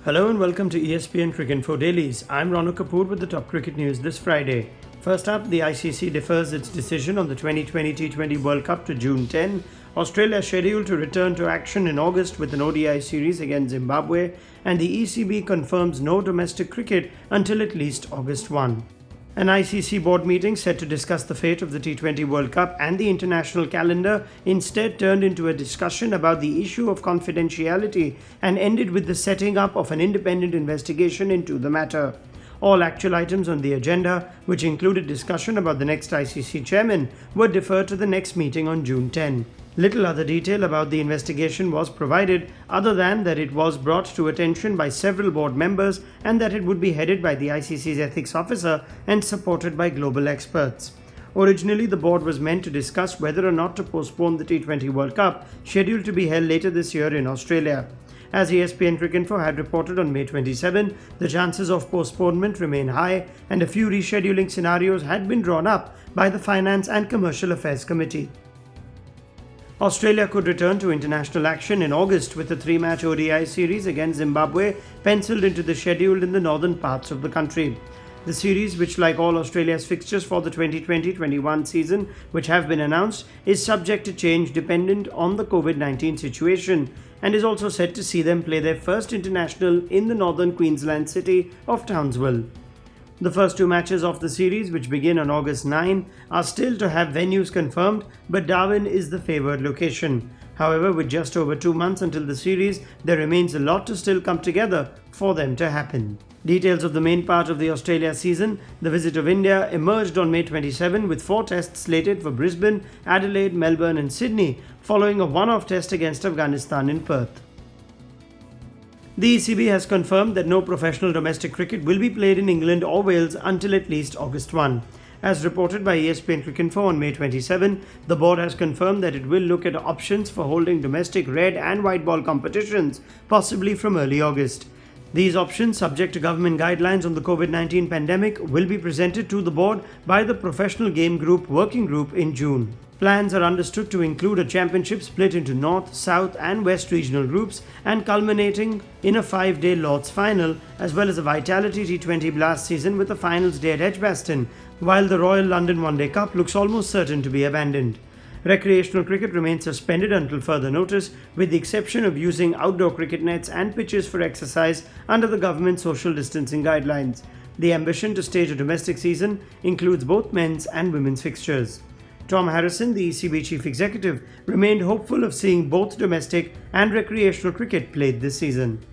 Hello and welcome to ESPN Cricinfo Dailies. I'm Ranu Kapoor with the top cricket news this Friday. First up, the ICC defers its decision on the 2020 T20 World Cup to June 10. Australia scheduled to return to action in August with an ODI series against Zimbabwe, and the ECB confirms no domestic cricket until at least August 1. An ICC board meeting set to discuss the fate of the T20 World Cup and the international calendar instead turned into a discussion about the issue of confidentiality and ended with the setting up of an independent investigation into the matter. All actual items on the agenda, which included discussion about the next ICC chairman, were deferred to the next meeting on June 10. Little other detail about the investigation was provided other than that it was brought to attention by several board members and that it would be headed by the ICC's ethics officer and supported by global experts. Originally, the board was meant to discuss whether or not to postpone the T20 World Cup, scheduled to be held later this year in Australia. As ESPN Cricinfo had reported on May 27, the chances of postponement remain high and a few rescheduling scenarios had been drawn up by the Finance and Commercial Affairs Committee. Australia could return to international action in August with a three-match ODI series against Zimbabwe penciled into the schedule in the northern parts of the country. The series, which like all Australia's fixtures for the 2020-21 season, which have been announced, is subject to change dependent on the COVID-19 situation and is also set to see them play their first international in the northern Queensland city of Townsville. The first two matches of the series, which begin on August 9, are still to have venues confirmed, but Darwin is the favoured location. However, with just over 2 months until the series, there remains a lot to still come together for them to happen. Details of the main part of the Australia season, the visit of India, emerged on May 27 with 4 tests slated for Brisbane, Adelaide, Melbourne and Sydney, following a one-off test against Afghanistan in Perth. The ECB has confirmed that no professional domestic cricket will be played in England or Wales until at least August 1. As reported by ESPN Cricinfo on May 27, the board has confirmed that it will look at options for holding domestic red and white ball competitions, possibly from early August. These options, subject to government guidelines on the COVID-19 pandemic, will be presented to the board by the Professional Game Group Working Group in June. Plans are understood to include a championship split into North, South and West regional groups and culminating in a 5-day Lord's final, as well as a Vitality T20 Blast season with a finals day at Edgbaston, while the Royal London One Day Cup looks almost certain to be abandoned. Recreational cricket remains suspended until further notice, with the exception of using outdoor cricket nets and pitches for exercise under the government social distancing guidelines. The ambition to stage a domestic season includes both men's and women's fixtures. Tom Harrison, the ECB chief executive, remained hopeful of seeing both domestic and recreational cricket played this season.